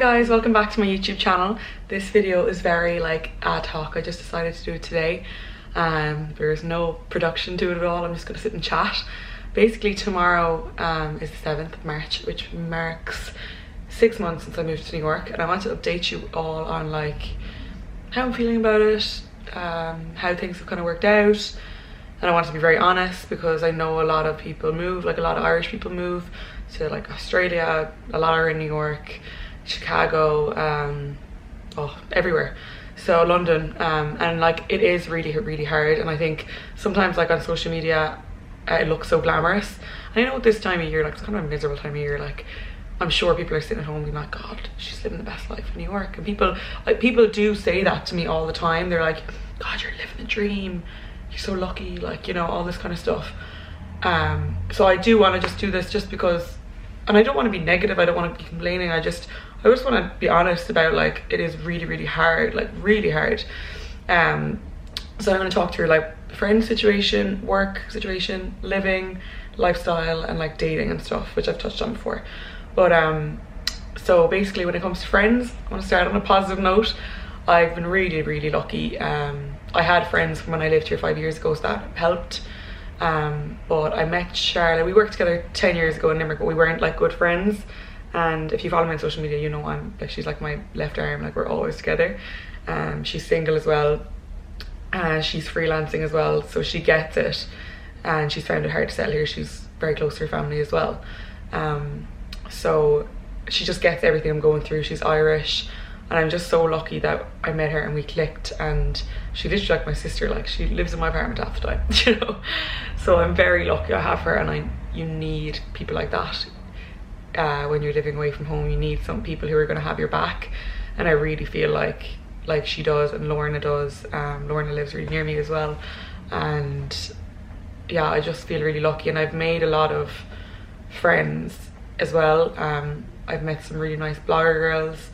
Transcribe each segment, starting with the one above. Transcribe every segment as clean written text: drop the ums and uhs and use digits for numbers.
guys, welcome back to my YouTube channel. This video is very like ad hoc. I just decided to do it today. There is no production to it at all. I'm just going to sit and chat. Basically tomorrow is the 7th of March, which marks 6 months since I moved to New York, and I want to update you all on like how I'm feeling about it, how things have kind of worked out. And I want to be very honest because I know a lot of people move, like a lot of Irish people move to like Australia, a lot are in New York, Chicago, everywhere, so London, and like it is really hard. And I think sometimes like on social media it looks so glamorous, and I know at this time of year, like it's kind of a miserable time of year, like I'm sure people are sitting at home being like, God, she's living the best life in New York. And people do say that to me all the time. They're like, God, you're living the dream, you're so lucky, like, you know, all this kind of stuff. So I do want to just do this just because, and I don't want to be negative, I don't want to be complaining, I just want to be honest about like it is really hard, like really hard. So I'm going to talk through like friend situation, work situation, living, lifestyle, and like dating and stuff, which I've touched on before. But so basically when it comes to friends, I want to start on a positive note. I've been really lucky. I had friends from when I lived here 5 years ago, so that helped. But I met Charlotte, we worked together 10 years ago in Limerick, but we weren't like good friends. And if you follow me on social media, you know I'm like, she's like my left arm, like we're always together. She's single as well, she's freelancing as well, so she gets it, and she's found it hard to settle here. She's very close to her family as well, so she just gets everything I'm going through. She's Irish, and I'm just so lucky that I met her and we clicked, and she's literally like my sister, like she lives in my apartment half the time, you know. So I'm very lucky I have her, and you need people like that. When you're living away from home, you need some people who are going to have your back, and I really feel like she does, and Lorna does. Lorna lives really near me as well, and yeah, I just feel really lucky. And I've made a lot of friends as well. I've met some really nice blogger girls.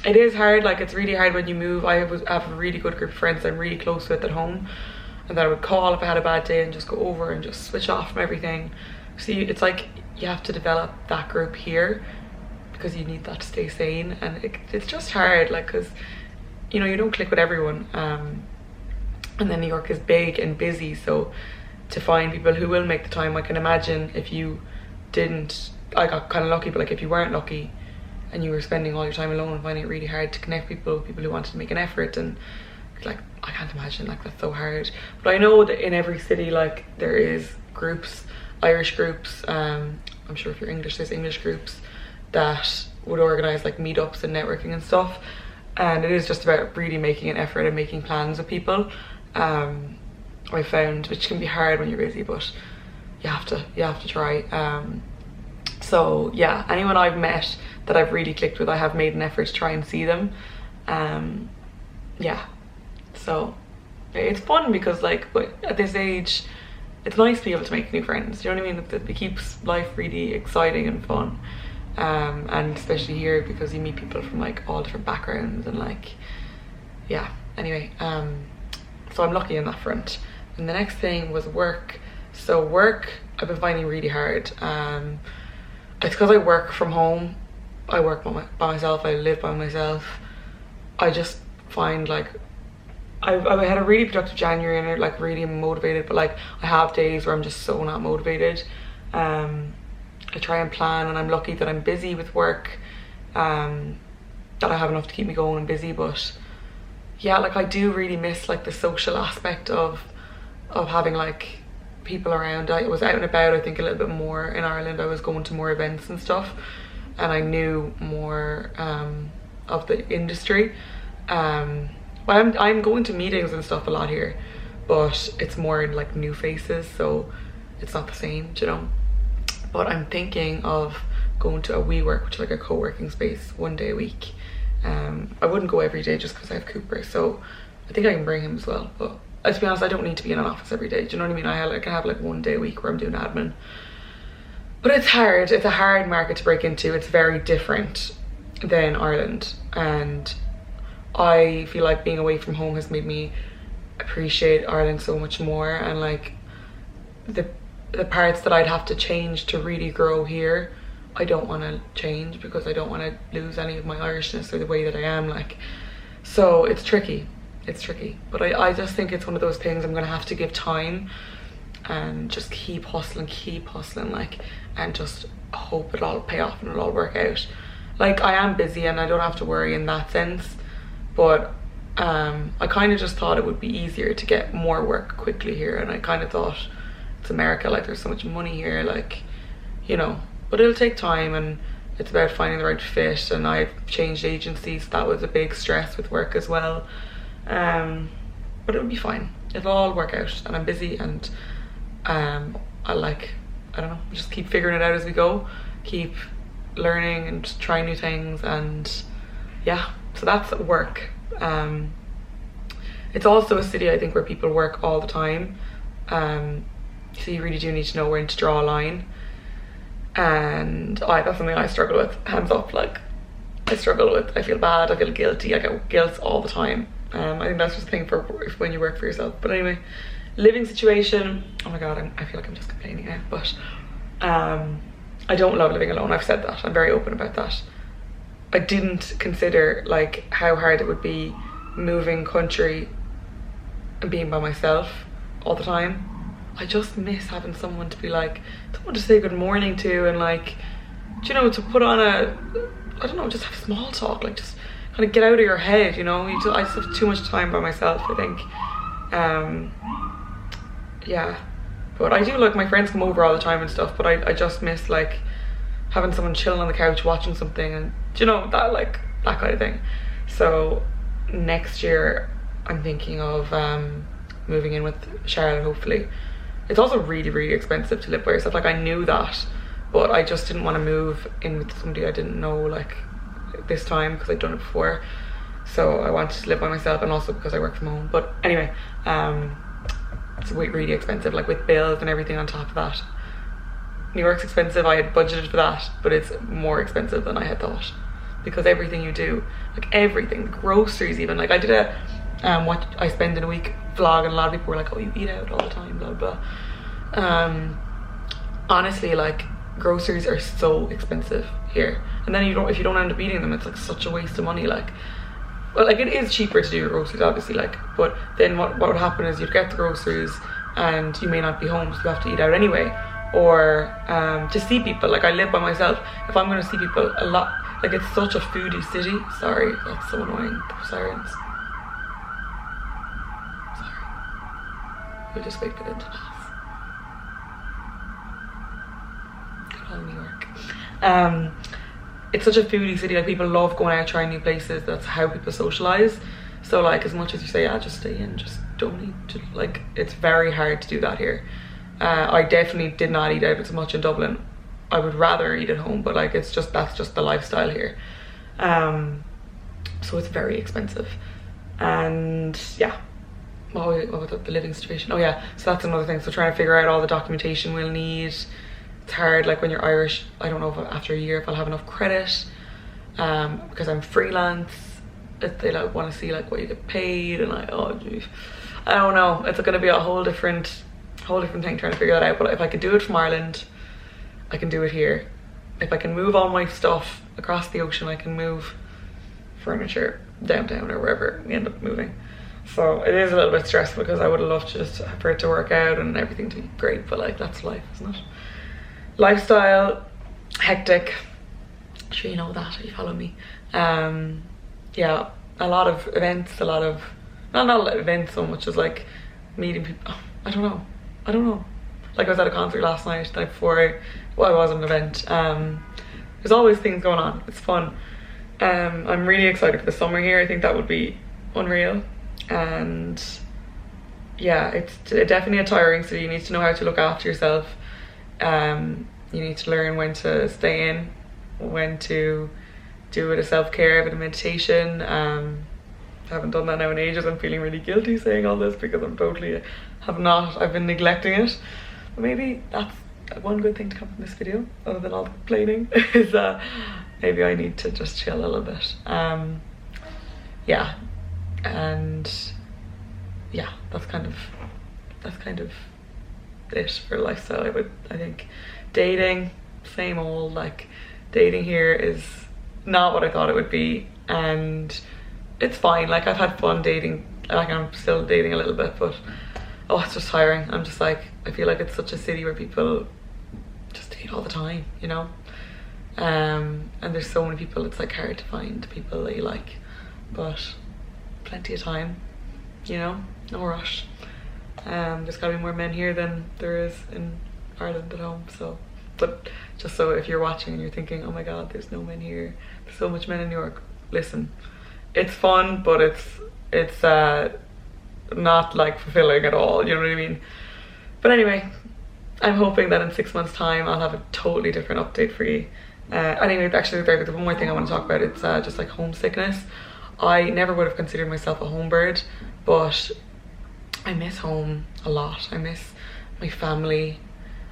It is hard, like it's really hard when you move. I have a really good group of friends I'm really close with at home, and that I would call if I had a bad day and just go over and just switch off from everything. See, it's like you have to develop that group here because you need that to stay sane, and it's just hard, like, because you know you don't click with everyone, and then New York is big and busy, so to find people who will make the time. I can imagine if you didn't, I got kind of lucky, but like if you weren't lucky and you were spending all your time alone and finding it really hard to connect people who wanted to make an effort, and like I can't imagine, like that's so hard. But I know that in every city like there is groups, Irish groups, I'm sure if you're English there's English groups that would organise like meetups and networking and stuff, and it is just about really making an effort and making plans with people. I found, which can be hard when you're busy, but you have to try. So yeah, anyone I've met that I've really clicked with, I have made an effort to try and see them. Yeah, so it's fun because like at this age it's nice to be able to make new friends, you know what I mean? It keeps life really exciting and fun, and especially here because you meet people from like all different backgrounds, and like yeah, anyway, so I'm lucky on that front. And the next thing was work. So work I've been finding really hard. It's because I work from home, I work by myself, I live by myself. I just find like I had a really productive January and I like really motivated, but like I have days where I'm just so not motivated. I try and plan, and I'm lucky that I'm busy with work, that I have enough to keep me going and busy. But yeah, like I do really miss like the social aspect of having like people around. I was out and about, I think, a little bit more in Ireland. I was going to more events and stuff, and I knew more of the industry. Well, I'm going to meetings and stuff a lot here, but it's more in like new faces, so it's not the same, you know. But I'm thinking of going to a WeWork, which is like a co-working space, 1 day a week. I wouldn't go every day just because I have Cooper, so I think I can bring him as well. But to be honest, I don't need to be in an office every day, do you know what I mean? I can have like 1 day a week where I'm doing admin. But it's hard, it's a hard market to break into. It's very different than Ireland, and I feel like being away from home has made me appreciate Ireland so much more, and like the parts that I'd have to change to really grow here I don't want to change because I don't want to lose any of my Irishness or the way that I am, like. So it's tricky, but I just think it's one of those things I'm gonna have to give time and just keep hustling, like, and just hope it'll all pay off and it'll all work out. Like, I am busy and I don't have to worry in that sense, but I kind of just thought it would be easier to get more work quickly here, and I kind of thought it's America, like there's so much money here, like, you know, but it'll take time and it's about finding the right fit. And I've changed agencies, that was a big stress with work as well, but it'll be fine, it'll all work out, and I'm busy, and I don't know, just keep figuring it out as we go, keep learning and trying new things. And yeah, so that's work. It's also a city, I think, where people work all the time, so you really do need to know when to draw a line, and that's something I struggle with, hands up, like I struggle with. I feel bad, I feel guilty, I get guilt all the time. I think that's just a thing for when you work for yourself. But anyway, living situation, oh my god, I feel like I'm just complaining now, but I don't love living alone. I've said that, I'm very open about that. I didn't consider like how hard it would be moving country and being by myself all the time. I just miss having someone to be like, someone to say good morning to, and like, you know, to put on I don't know, just have small talk, like just kind of get out of your head, you know. I just have too much time by myself, I think. Yeah, but I do, like, my friends come over all the time and stuff, but I just miss like having someone chilling on the couch watching something, and you know, that, like, that kind of thing. So next year I'm thinking of moving in with Charlotte, hopefully. It's also really, really expensive to live by yourself, like I knew that, but I just didn't want to move in with somebody I didn't know, like, this time, because I'd done it before. So I wanted to live by myself, and also because I work from home. But anyway, it's really expensive, like with bills and everything on top of that. New York's expensive, I had budgeted for that, but it's more expensive than I had thought, because everything you do, like everything, groceries even, like I did a what I spend in a week vlog, and a lot of people were like, oh, you eat out all the time, blah blah. Honestly, like, groceries are so expensive here, and then if you don't end up eating them, it's like such a waste of money. Like, well, like, it is cheaper to do your groceries, obviously, like, but then what would happen is you'd get the groceries and you may not be home, so you have to eat out anyway, or to see people. Like, I live by myself, if I'm going to see people a lot, like, it's such a foodie city. Sorry, that's so annoying, those sirens. We'll just wait for them to pass. Good old New York. It's such a foodie city, like people love going out, trying new places. That's how people socialize. So like, as much as you say, yeah, just stay in, just don't need to, like, it's very hard to do that here. I definitely did not eat out as much in Dublin. I would rather eat at home, but like, it's just, that's just the lifestyle here. So it's very expensive. And yeah, what was the living situation? Oh yeah, so that's another thing. So trying to figure out all the documentation we'll need. It's hard, like when you're Irish, I don't know if after a year if I'll have enough credit, because I'm freelance. They like want to see like what you get paid, and like, oh geez, I don't know. It's going to be a whole different thing trying to figure that out. But if I could do it from Ireland, I can do it here. If I can move all my stuff across the ocean, I can move furniture downtown or wherever we end up moving. So it is a little bit stressful, because I would have loved just for it to work out and everything to be great, but like, that's life, isn't it? Lifestyle, hectic. I'm sure you know that if you follow me. Yeah, a lot of events, not a lot of events so much as like meeting people. Oh, I don't know. Like, I was at a concert last night, the night before it was an event. There's always things going on. It's fun. I'm really excited for the summer here. I think that would be unreal. And yeah, it's definitely a tiring city. You need to know how to look after yourself. You need to learn when to stay in, when to do a bit of self-care, a bit of meditation. I haven't done that now in ages. I'm feeling really guilty saying all this, because I've been neglecting it. But maybe that's one good thing to come from this video, other than all the complaining, is maybe I need to just chill a little bit. Yeah, and yeah, that's kind of it for lifestyle. I think dating, same old, like dating here is not what I thought it would be, and it's fine. Like, I've had fun dating, like I'm still dating a little bit, but oh, it's just tiring. I'm just like, I feel like it's such a city where people just date all the time, you know. And there's so many people, it's like hard to find people that you like, but plenty of time, you know, no rush. There's gotta be more men here than there is in Ireland at home. So, but just so if you're watching and you're thinking, oh my god, there's no men here, there's so much men in New York, listen, it's fun, but it's not like fulfilling at all, you know what I mean? But anyway, I'm hoping that in 6 months time I'll have a totally different update for you. Anyway, actually there's one more thing I want to talk about. It's just like homesickness. I never would have considered myself a home bird, but I miss home a lot. I miss my family.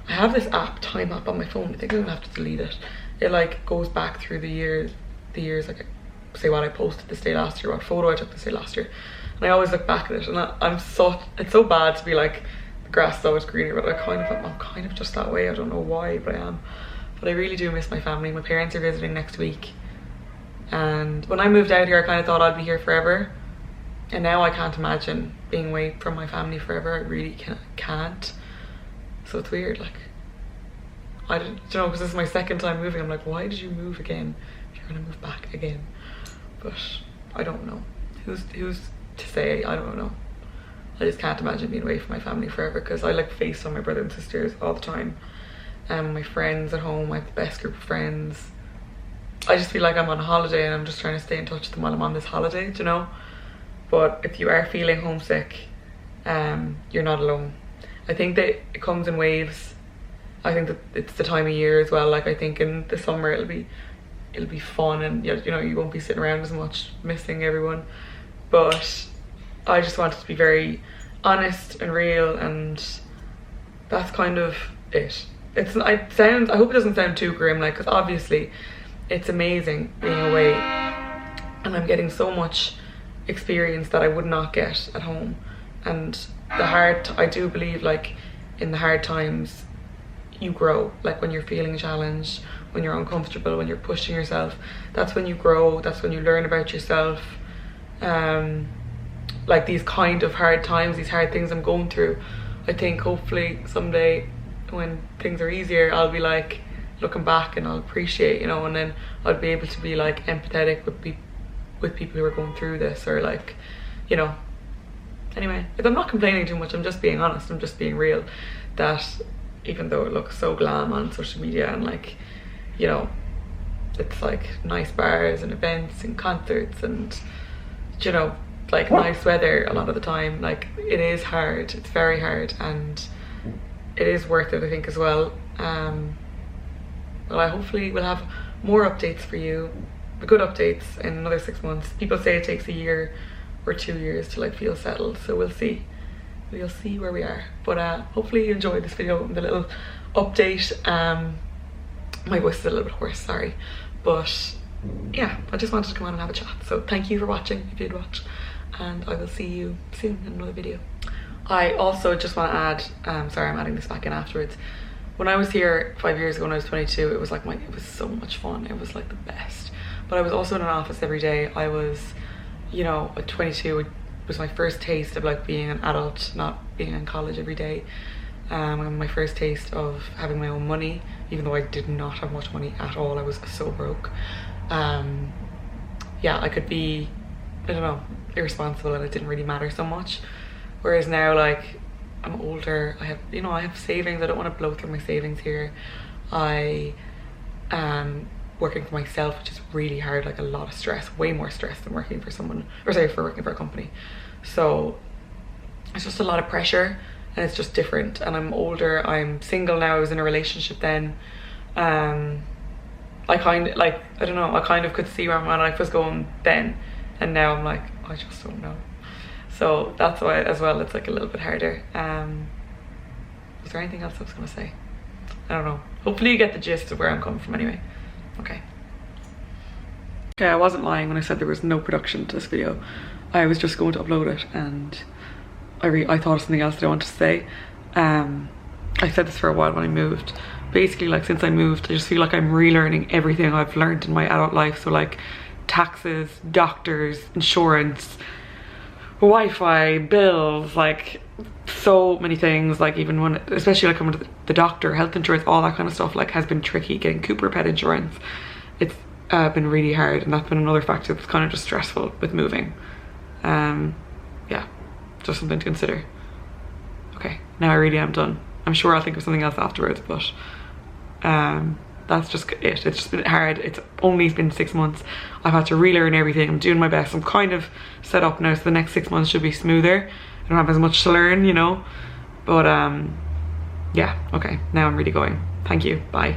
I have this app, time app, on my phone. I think I'm gonna have to delete it. It like goes back through the years, like say what I posted this day last year, what photo I took this day last year, and I always look back at it, and it's so bad to be like, the grass is always greener, but I'm kind of just that way. I don't know why, but I am. But I really do miss my family. My parents are visiting next week, and when I moved out here I kind of thought I'd be here forever, and now I can't imagine being away from my family forever. I really can't. So it's weird, like, I don't know, because this is my second time moving. I'm like, why did you move again if you're gonna move back again? But I don't know, who's to say? I don't know. I just can't imagine being away from my family forever, because I like FaceTime my brother and sisters all the time, and my friends at home. I have the best group of friends. I just feel like I'm on a holiday and I'm just trying to stay in touch with them while I'm on this holiday, do you know? But if you are feeling homesick, you're not alone. I think that it comes in waves. I think that it's the time of year as well. Like, I think in the summer it'll be fun, and you know, you won't be sitting around as much missing everyone. But I just wanted to be very honest and real, and that's kind of it. I hope it doesn't sound too grim, like, because obviously it's amazing being away, and I'm getting so much experience that I would not get at home. And I do believe, like, in the hard times you grow. Like, when you're feeling a challenge, when you're uncomfortable, when you're pushing yourself, that's when you grow, that's when you learn about yourself. Like, these kind of hard times, these hard things I'm going through, I think hopefully someday when things are easier, I'll be like looking back and I'll appreciate, you know, and then I'll be able to be like empathetic with people who are going through this, or like, you know. Anyway, like, I'm not complaining too much, I'm just being honest, I'm just being real, that even though it looks so glam on social media, and like, you know, it's like nice bars and events and concerts and, you know, like nice weather a lot of the time, like, it is hard, it's very hard, and it is worth it, I think, as well. Well, I hopefully will have more updates for you, the good updates, in another 6 months. People say it takes a year or 2 years to like feel settled, so we'll see where we are. But hopefully you enjoyed this video and the little update. My voice is a little bit hoarse, sorry, but yeah, I just wanted to come on and have a chat. So thank you for watching, if you'd watch, and I will see you soon in another video. I also just want to add, sorry, I'm adding this back in afterwards. When I was here 5 years ago, when I was 22, it was like it was so much fun. It was like the best. But I was also in an office every day. I was, you know, at 22, it was my first taste of like being an adult, not being in college every day. And my first taste of having my own money, even though I did not have much money at all. I was so broke. Yeah, I could be, I don't know, irresponsible, and it didn't really matter so much. Whereas now, like, I'm older, I have savings. I don't want to blow through my savings here. I am working for myself, which is really hard, like a lot of stress, way more stress than working for working for a company. So it's just a lot of pressure, and it's just different. And I'm older, I'm single now. I was in a relationship then. I kind of, like, I don't know, I kind of could see where my life was going then, and now I'm like, I just don't know. So that's why as well it's like a little bit harder. Was there anything else I was gonna say? I don't know. Hopefully you get the gist of where I'm coming from anyway. Okay, I wasn't lying when I said there was no production to this video. I was just going to upload it, and I thought of something else that I wanted to say. I said this for a while when I moved. Basically, like, since I moved, I just feel like I'm relearning everything I've learned in my adult life. So like taxes, doctors, insurance, Wi-Fi, bills, like so many things. Like even when, especially like coming to the doctor, health insurance, all that kind of stuff, like has been tricky. Getting Cooper pet insurance, it's been really hard, and that's been another factor that's kind of just stressful with moving. Yeah, just something to consider. Okay, now I really am done. I'm sure I'll think of something else afterwards, but that's just it. It's just been hard. It's only been 6 months. I've had to relearn everything. I'm doing my best. I'm kind of set up now, so the next 6 months should be smoother. I don't have as much to learn, you know, but yeah, okay, now I'm really going. Thank you, bye.